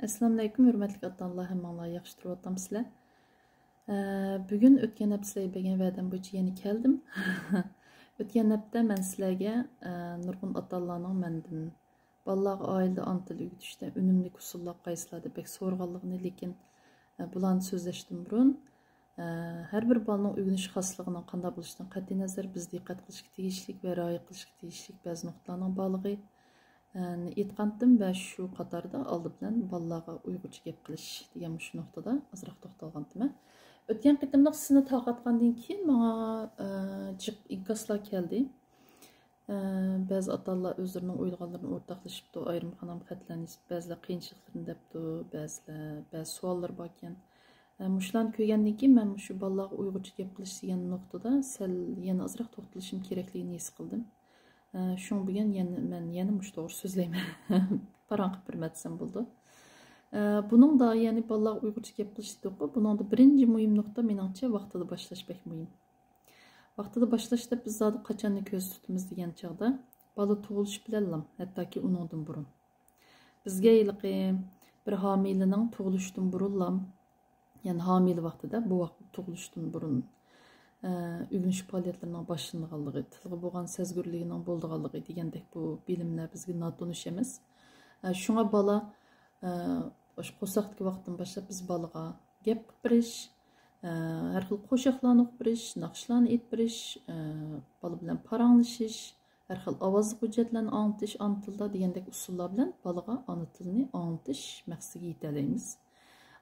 Assalamu alaykum, hürmetli atanlar, hammalar yaxshi turibsizlar. Bugun o'tgan hafta sizlarga bergan va'dam bo'yicha yana keldim. O'tgan hafta men sizlarga nurg'un atanlarning mendan bolalarga oilada ona tili o'rgatishda unumli usullar qaysilar deb so'rag'anligini, lekin bularni so'zlashdan burun har bir bolaning o'rganish xosligining qanday bo'lishidan qat'iy nazar biz diqqat qilishga tegishli va rioya qilishga tegishli ba'zi nuqtalarning borligi aytgandim va shu qatorda oldi bilan bolalarga uyg'urcha gap qilish degan shu nuqtada ozroq to'xtalgandim. O'tgan qitimliq sizni tarqatgandan keyin menga jiq inkoslar keldi. Ba'zi otalar o'zlarining o'ylaganlarini o'rtoqlashibdi, ayrim qanam xatlarni ba'zilar qiyinchiliklarni debdi, ba'zi savollar bor ekan. Mushlarni ko'rgandan keyin men shu bolalarga uyg'urcha gap qilish degan nuqtada sal yana ozroq to'xtalishim kerakligini his qildim. Şun bugün men yana muş doğru sözleymen. Paran qilib birmatsam bo'ldi. Bunun da yani bolalar uyg'urcha gap qilish dedik. Bunun da birinchi muhim nuqta meningcha vaqtida boshlash bek muhim. Vaqtida boshlashda biz zodi qachonni ko'z tutamiz degan chog'da bola tug'ilish bilan hattoki uningdan burun. Bizga yilqi bir homilaning tug'ilishdan burun yani homila vaqtida bu vaqt tug'ilishdan burun ögünüş fəaliyyətlərinin başlanğanlığı, tilgə bolğan sezgürlüyünün bolduğanlığı degəndək bu bilimlər bizə nadoniş emas. Şuna bala qo'saqdagi vaqtdan boshlab biz balaga gap qilib berish, har xil qo'shiqlarni o'qib berish, naqshlarni aytib berish, bala bilan paranglashish, har xil ovozli hujjatlarni anglatish, ona tilida degandek usullar bilan balaga ona tilini anglatish maqsadiga yetalaymiz.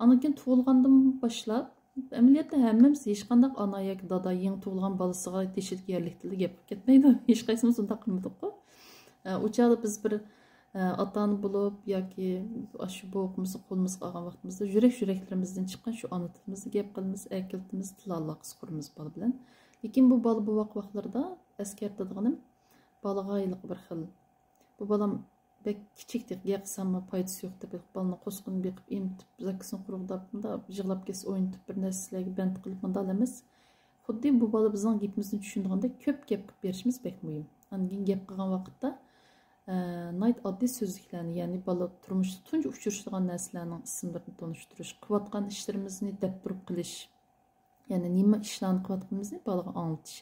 Ondan keyin tug'ilgandan boshlab Əməliyyatda həmmimiz heç qandaq ana yoki dada yeni tug'ilgan bolasiga teşhid yerlik tilda gap qilib ketmaydi. Hech qaysimiz unda qilmadik-ku. O chog'da biz bir ota-ona bo'lib yoki shu bo'g'imizni qo'limizga olgan vaqtimizda yurak-yuraklarimizdan chiqqan shu ona tilimizni gap qilamiz, akiltimiz, til aloqasi quramiz bola bilan. Lekin bu bola bu vaqtlarda eskartadiganim bolaga bir xil. Bu bolam bek kichikdek yaqsamma foydasi yo'q deb balni qo'sqin beqib emtib zakisini quruqdab bunda yig'lab kelsa o'ynatib bir narsalarga band qilib bunday emas. Xuddi bu bola bizning gapimizni tushundiganda ko'p gap qilib berishimiz bek muhim. Angin gap qilgan vaqtda nayt oddiy so'zliklarni, ya'ni bola turmushda tunji uchrashadigan narsalarning ismlarini tanishtirish, qilayotgan ishlarimizni deb turib qilish, ya'ni nima ishlarni qilayotganimizni bolaga anglatish.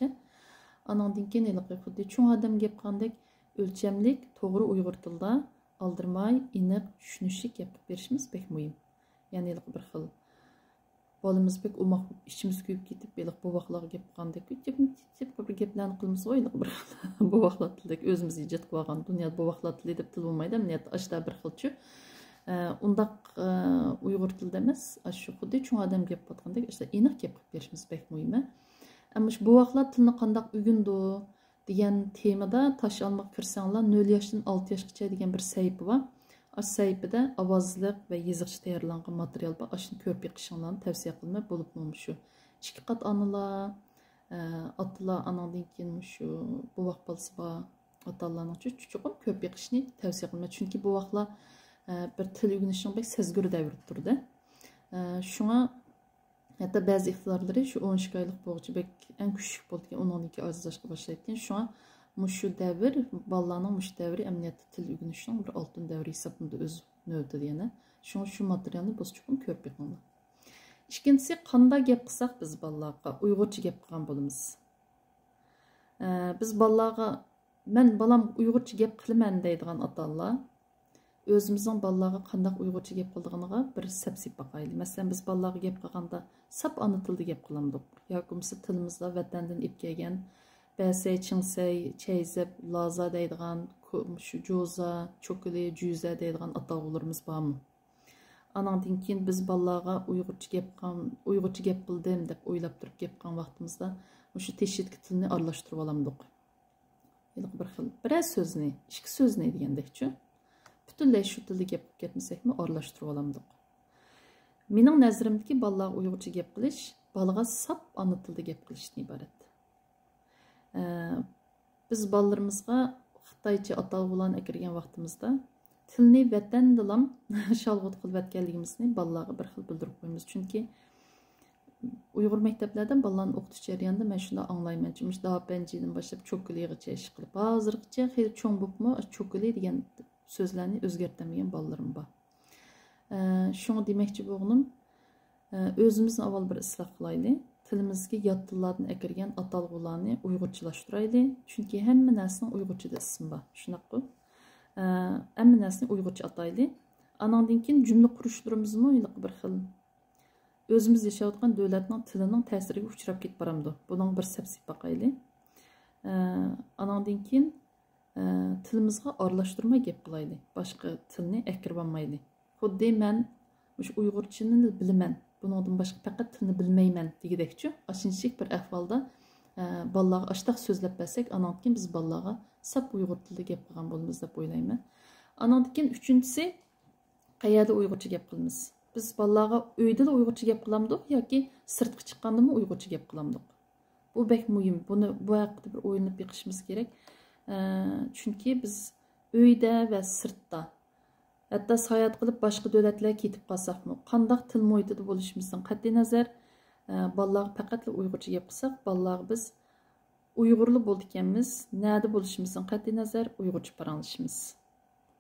Anandan keyin xuddi cho'ng odam gap qilgandek ölçemlik, to'g'ri uyg'ur tilida aldirmay, aniq, tushunishli gap qilib berishimiz bek muhim. Ya'ni bir xil bolamiz bek umoq ichimiz kuyib ketib, bu vaqtlarga gap qilgandek, bir gaplarni qilamiz o'y bir xil bu vaqtlar tilidek o'zimiz ijod qilib olgan dunyoda bu vaqtlar tili deb til bo'lmaydi, niyat ashda bir xilchi. Undaq uyg'ur tilida emas, shu xuddi cho'ng odam gap qilgandek, ashda aniq gap qilib berishimiz bek muhim. Ammo bu vaqtlar tilni qanday o'rgandi degan temada taş almak kirsanglar 0 yoshdan 6 yoshgacha degan bir sayfa var. Aş sayfada ovozliq va yezig'cha tayyorlangan material bor. Ashni ko'rib yiqishinglarni tavsiya qilmay bo'lib shu. 2 qat onalar, otalar anandan keyin shu bu vaqt bo'lsa bor. Otalarning chuqur ko'p yiqishni tavsiya qilmay, chunki bu vaqtlar bir til o'rganishning bek sezgir davri turdi. Shunga hatta bazı iqtidorlari shu 12 oylik bo'g'chi bek eng kuchli bo'lgan 12 ozlashga boshlayotgan. Shunga mushu davr bolalarning mush davri amaliyotda til o'rganishning bir oltin davri hisoblanadi o'z navbatida yana. Shunga shu materialni biz chuqur ko'rib yiqinglar. Ikkinchisi, qanday gap qilsak biz bolalarga uyg'urcha gap qilgan bo'lamiz. Biz bolalarga men bolam uyg'urcha gap qilaman deydigan otalar özümüzün balalarga qandaq uyg'urcha gap qildiganiga bir sapsip baqayli. Masalan, biz balalarga gap qilganda sap ana tilda gap qilamdik. Yoki bo'lmasa tilimizda vatandan ip kelgan ba'say, chingsay, chayzab, laza deydigan, shu joza, cho'kili, juza deydigan atog'larimiz bormi? Anandan keyin biz balalarga uyg'urcha gap qildim deb o'ylab turib gap qilgan vaqtimizda shu teshitki tilni aralashtirib olamdik. Bir xil biroz so'zni, ikki so'zni degandekchi. Bütünlüğü şu tilde gap qilib ketmasakmi aralashtirib olamdik. Mening nazarimdagi bolalarga uyg'urcha gap qilish bolaga sap ona tilda gap qilishdan iborat. Biz bolalarimizga xitoycha atalg'ularni akirgan vaqtimizda tilni vatandilam shalg'ut qilib atganligimizni bolalarga bir xil bildirib qo'yamiz. Chunki Uyg'ur maktablardan bolalarni o'qitish jarayonida men shunda anglayman. Chunki dapanjidan boshlab cho'kiligacha ish qilib, hozirgacha xeyli cho'ng bo'libmi cho'kili degan so'zlarni o'zgartirmagan bolalarim bor. Şunu demekçi boğunum, özümüzün avval bir ıslah qılaylı. Tilimizge yat tillardan ekirgen atalgılarını uygurçulaştıraylı. Çünkü hemme narsının uygurçada ismi var. Şunaqı. Hemme narsını uygurça ataylı. Anandan keyin cümle quruşlarımızmı bir xil özümüz yaşayotgan dövlətning tilining ta'siriga uchrab ketib baramdı. Bunun bir səbsib baqaylı. Anandan keyin tilimizga aralashtirmay gap qilaylı. Başqa tilni akirib olmaylı. Xuddi men shu uyg'urchani bilaman. Bundan başqa faqat tilni bilmayman degidekçi. Aşınçlik bir ahvolda balalarga ashtaq so'zlab bersak, anandan keyin biz balalarga sap uyg'ur tilida gap qilgan bo'lamiz deb o'ylayman. Anandan keyin uchinchisi qayerda uyg'urcha gap qilamiz? Biz balalarga uyda uyg'urcha gap qilamdik yoki sirtqa chiqqandami uyg'urcha gap qilamdik. Bu bek muhim. Buni bu haqida bir o'ylanib yiqishimiz kerak. Chunki biz uyda va sirtda hatto sayohat qilib boshqa davlatlarga ketib qolsaqmi, qandoq til muhitida bo'lishimizdan qat'iy nazar balalarga faqat uyg'urcha gap qilsak, balalarga biz uyg'urli bo'lganmiz, nada bo'lishimizdan qat'iy nazar uyg'urcha paranglashimiz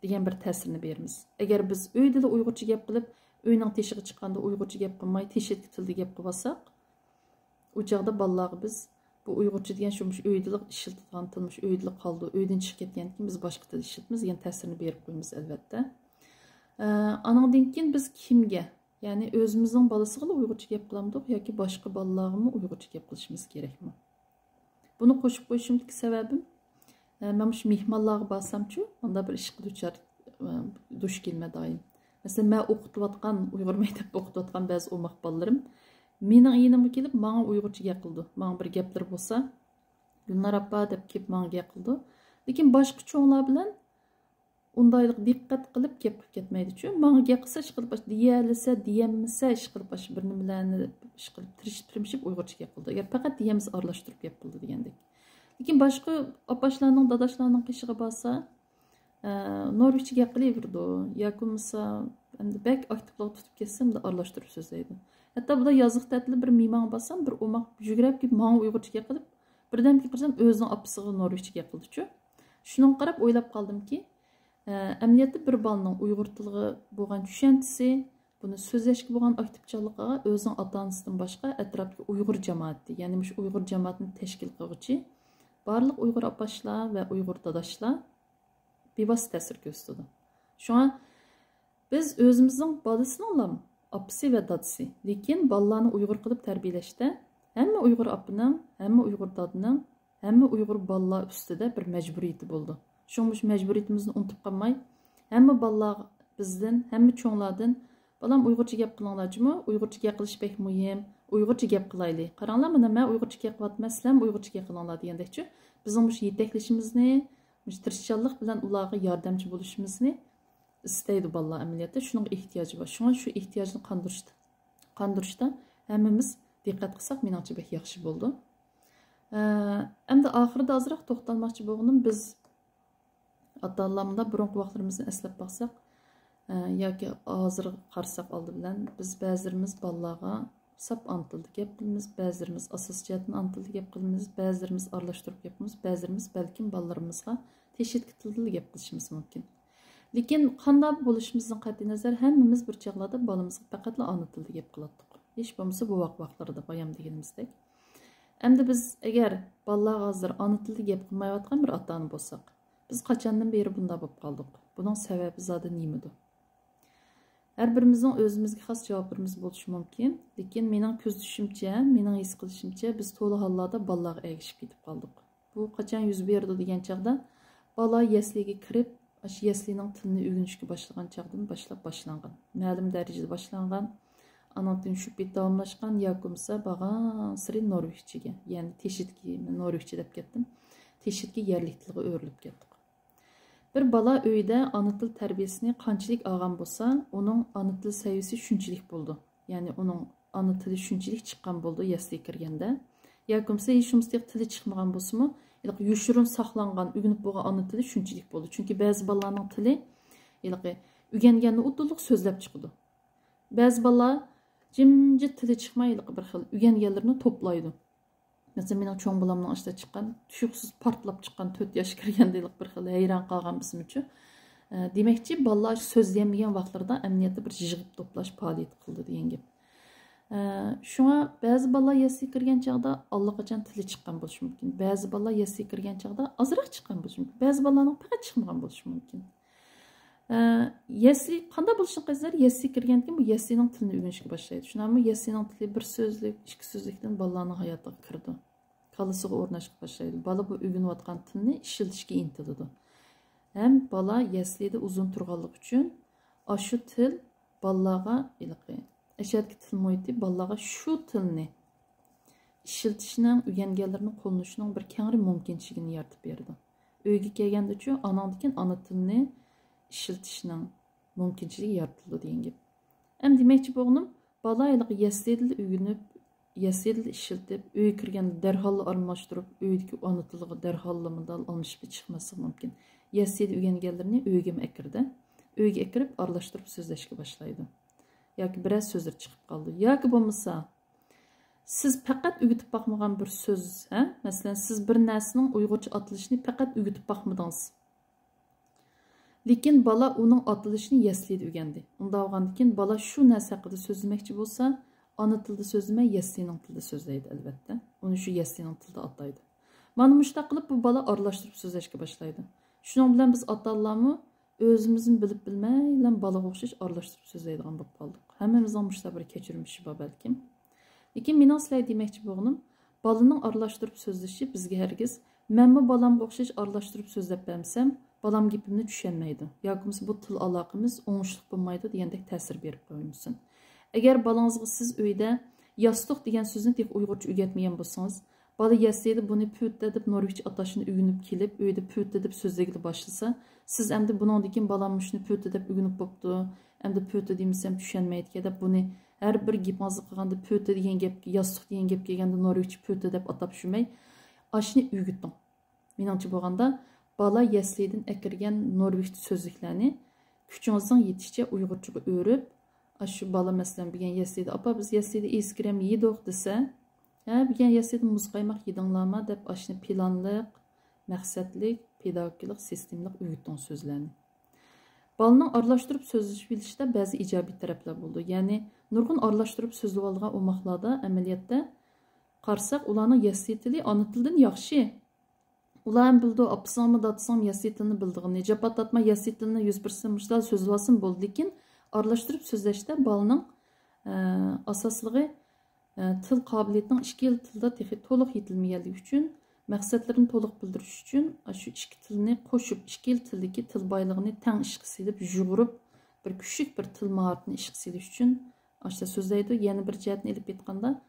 degan bir ta'sirni beramiz. Agar biz uyda uyg'urcha gap qilib, uyning teshiga chiqqanda uyg'urcha gap qilmay, teshik tilda gap qilsak, u chog'da balalarga biz bu uyg'urcha degan shu uydilik ishiltilgan tilmish uydilik qoldi, uydan chiqib ketgandan keyin biz boshqa til ishiltimiz degan ta'sirni berib qo'yamiz albatta. Anandan keyin biz kimga, ya'ni o'zimizning bolasiga uyg'urcha gap qilamdik yoki boshqa bolalarga uyg'urcha gap qilishimiz kerakmi? Buni qo'shib qo'yishimdagi sababim, men shu mehmonlarga borsam-chu, unda bir ishga duch kelma doim. Mesela men o'qitayotgan, uyg'ur maktabida o'qitayotgan ba'zi o'moq bolalarim mening yonimga kelib, menga uyg'urcha gap qildi. Menga bir gaplar bo'lsa, Gulnar appa deb kelib menga gap qildi. Lekin boshqa cho'nglar bilan undaylik diqqat qilib gap qilib ketmaydi-chu. Menga gap qilsa, ish qilib bash diyalisa, diyamasa, ish qilib bash bir nimalarni ish qilib tirishib uyg'urcha gap qildi. Agar faqat diyamiz aralashtirib gap qildi degandek. Lekin boshqa opashlarning, dadashlarning qishiga borsa, Norveççe gap qilaverdi. Yoki bo'lmasa, endi bek aktivlik tutib ketsam da aralashtirib so'zlaydi. Hatta bu da yazıq tətili bir mimang bassam, bir omaq yügrəb ki, mənə uyg'urcha gap qilib, birdən ki qırsam özünün apısığı Norveççe gap qildi-chu. Şunun qarab o'ylab qoldim ki, əməliyyatda bir balının uyg'ur tiliga bo'lgan tushantisi, buni so'zlashga bo'lgan aktivchanligiga o'zining ota-onasidan boshqa atrofdagi uyg'ur jamoati, ya'ni shu uyg'ur jamoatini tashkil qiluvchi barliq uyg'ur opashlar va uyg'ur dadashlar bevosita ta'sir ko'rsatdi. Shunga biz o'zimizning bolasini apisi ve dadısı. Lekin balalarni uyg'ur qilib tarbiyalashda hamma uyg'ur apining, hamma uyg'ur dadining, hamma uyg'ur balalar ustida bir majburiyati bo'ldi. Shuning majburiyatimizni unutib qolmay, hamma balalar bizdan, hamma cho'nglardan balam uyg'urcha gap qilinglarmi? Uyg'urcha gap qilish bek muhim. Uyg'urcha gap qilaylik. Qaranglar, mana men uyg'urcha gap qilyapman, sizlar uyg'urcha gap qilinglar degandekchi. Bizning bu yetaklashimizni, tirishchanlik bilan ularga yordamchi bo'lishimizni isteydi balla ameliyatda. Şunun ihtiyacı var. Şuna şu ihtiyacını qandırışda hammamiz diqqat qilsak, menimcha bek yaxshi bo'ldi. Endi oxirida ozroq to'xtalmoqchi bo'lganim, biz ota-onalarimiz burungi vaqtlarimizni eslab baqsak, yoki hozir qarasak oldi bilan biz ba'zilarimiz balalarga sap ana tilida gap qilamiz, ba'zilarimiz asos jihatdan ana tilida gap qilamiz, ba'zilarimiz aralashtirib gap qilamiz, ba'zilarimiz balkim balalarimizga teshik tilida gap qilishimiz mumkin. Lekin qanday bo'lishimizdan qat'iy nazar hammamiz bir chaqlarda bolamizga faqat ana tilida gap qilatdik. Hech bo'lmasa bu vaqtlarda bayam deganimizdek. Endi biz agar bolalar hozir ana tilida gap qilmayotgan bir ota-ona bo'lsak, biz qachondan beri bunda bo'lib qoldik? Buning sababi zodi nimadir? Har birimizning o'zimizga xos javoblarimiz bo'lishi mumkin, lekin mening ko'z tushimcha, mening his qilishimcha biz to'liq hollarda bolalarga ergishib ketib qoldik. Bu qachon yuz berdi degan chaqda bola yasliga kirib Aşı yaslining tilini o'rganishga boshlagan chaqdan boshlangan. Ma'lum darajada boshlangan, ana tilini shu bet davomlashgan yoki bo'lmasa bag'an siri norveçchaga, ya'ni teshitki, men norveçcha deb ketdim. Teshitki yerlik tilga o'rilib ketdik. Bir bola uyda ana til tarbiyasini qanchalik olgan bo'lsa, uning ana til saviyasi shunchalik bo'ldi. Ya'ni uning ana tili shunchalik chiqqan bo'ldi yasliga kirganda. Yoki bo'lmasa hech kimsa tili chiqmagan bo'lsa-mu, yushurun saqlangan, ügünüp bo'lgan ana tili shunchalik bo'ldi. Chunki ba'zi bolalarning tili o'rganganda uddulliq so'zlab chiqadi. Ba'zi bolalar jimjit tili chiqmay bir xil o'rganganlarini to'playdi. Masalan, mening cho'ng bolamning ishda chiqqan, tushuqsiz portlab chiqqan 4 yosh kirgandek bir xil hayron qolgan bizim uchun. Deməkçi, balalar sözləyənməyən vaxtlarda əmniyyətdə bir yığıb toplaş fəaliyyəti qıldı degan gap. Şuna bəzi balalar yəsiyə kirgan çağda allaqachon tili chiqqan bo'lishi mumkin. Bəzi balalar yəsiyə kirgan çağda azroq chiqqan bo'lishi mumkin. Bəzi balalarning faqat chiqmagan bo'lishi mumkin. Yesi qanday bo'lishini qizlar yesiga kirgandan keyin bu yesining tilini o'rganishga boshlaydi. Shunami yesining tili bir so'zlik, ikki so'zlikdan balalarning hayotiga kirdi. Qalasiga o'rnashga boshlaydi. Bola bu o'rganayotgan tilni ishlatishga intiladi. Hem bala yeslide uzun turganlıq üçün aşı til balalarga ilqi. Eşitki til muhiti balalarga şu tilni işiltishning, o'rganganlarning qo'llanishning bir kengri mumkinchiligini yaratib berdi. Uyga kelganda chu anandikin ana tilni ishiltishning mumkinchiligi yaratildi degan gap. Ham demakchi bo'g'nim bala yeslida o'rganib, yeslida ishiltib, uyga kirganda darhol almashtirib, uydagi ana tiliga darhol almashib chiqmasi mumkin. Yesiydi öğrengenlerini öğüm ekirdi. Öğü ekirip arlaştırıp sözleşke başlaydı. Yoki biraz sözler çıkıp kaldı. Yoki bo'lmasa siz faqat öğütüp bakmagan bir söz, mesela siz bir narsaning Uyg'urcha atilishini faqat öğütüp bakmadınız. Lekin bala uning atilishini yeslida öğrendi. Unda olgandan bala shu narsa haqida so'zlamoqchi bo'lsa, ana tilda so'zlamay yeslining tilida so'zlaydi albatta. Uni shu yeslining tilida atlaydi. Mana mushtaq qilib bu bala aralashtirib so'zlashga boshlaydi. Şunun bilan biz ota-onalarni o'zimizning bilib bilmaylan balaga o'xshash aralashtirib so'zlaydigan bo'lib qoldik. Hammamizning mushta bir kechirmishi bor balkim. Lekin men sizlarga demoqchi bo'lganim, balaning aralashtirib so'zlashi bizga hargiz menmi balamga o'xshash aralashtirib so'zlab bermsam, balam gapimni tushunmaydi. Yoki bu til aloqamiz o'ngishli bo'lmaydi degandek ta'sir berib qo'ymisin. Agar balangizga siz uyda yostiq degan so'zni tek Uyg'urcha o'rgatmagan bo'lsangiz, bala yesiydi bunu püt edip Norveç ataşını ügünüp kelip öyde püt edip sözlegili başlasa siz emdi bunun balanmışını püt edip ügünüp boptu emdi püt edeyimsem düşenmeydi ki edip bunu her bir gipmazlık kılganda püt ediyen gep yastık diyen gep gelgende Norveç püt edip atap şümey aşını ügüttüm. Menimce boğanda bala yesliyden ekirgen Norveç sözlüklerini küçüğünüzden yetişçe Uygurçuğu öğürüp aşı bala mesela bir gen yesliydi apa biz yesliydi eskirem yedik dese bir gen yesliydi muz qaymaq yedinlama dep aşını planlıq, məqsədlik, pedagogik, sistemlik ügüttün sözlerini. Balının arlaştırıp sözleşip bilişte bazı icabi taraflar buldu. Yani nurgun arlaştırıp sözlü alğan olmaqlarda əməliyyatda qarsaq ulanın yesliyetili anıtıldın yaxşı. Ulan bildi, apısam mı datsam yesliyetini bildiğini, cepat atma yesliyetini 100% müştal sözlü alsın buldu. Lekin arlaştırıp sözleşte balının asaslığı til qabiliyetinin iki yıl tilda texi to'liq yetilməyənliyi üçün məqsədlərini to'liq bildiriş üçün şu iki tilini qoşub iki yıl tildeki til baylığını tən işqi silib jug'urib bir küçük bir til maharetini işqi silish üçün aşta sözləydi. Yəni bir cəhətini elib etqanda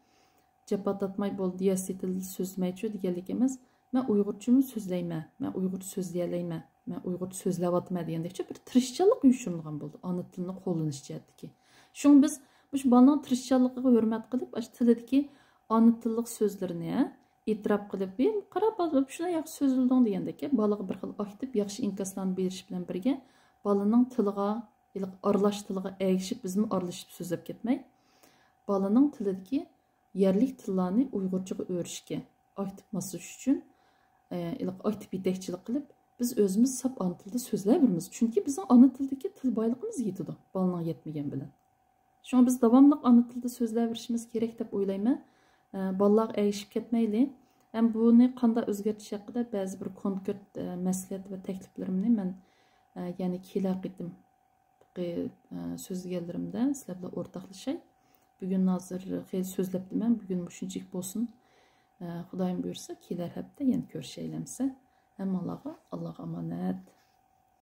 cepat atmay bo'ldi yesliyetili sözləməyçi deganlik emas. Mən Uyg'urchani sözləymə, mən Uyg'urcha sözləyələymə, mən Uyg'urcha sözləvatmə degandəkcə bir tirishçanlıq uyushtirilgan bo'ldi ana tilini qo'llanish jihatdagi. Şunu biz bu balının tirishchanligiga hurmat qilib, tilidagi ana tillik so'zlarini e'tirof qilib, qarab olib shuna yaxshi so'zilding degandek, balaga bir xil aktiv yaxshi inkoslarni berish bilan birga balaning tiliga, aralash tiliga ergishib, bizmi aralashib so'zlab ketmay, balaning tilidagi yerlik tillarni Uyg'urchaga o'rishga aktiv maslash uchun aktiv yetakchilik qilib, biz o'zimiz sap ana tilda so'zlayveramiz. Chunki bizning ana tildagi til boyligimiz yetadi, balaning yetmagan bilan. Şuna biz davamlıq ana tilda sözləverişimiz gerek deb o'ylayman. Balalar erişib ketmeyli. Hem bunu qanday o'zgartish haqida ba'zi bir konkret maslahat va takliflarimni men yani kelar qitim so'zlaganlarimda sizlar bilan o'rtoqlashay. Bugun hozir xeyli so'zlabdiman. Bugun shunchalik bo'lsin. Xudoyim buyursa kelar hafta yana ko'rishaylamsa. Hammalarga Alloh omonat.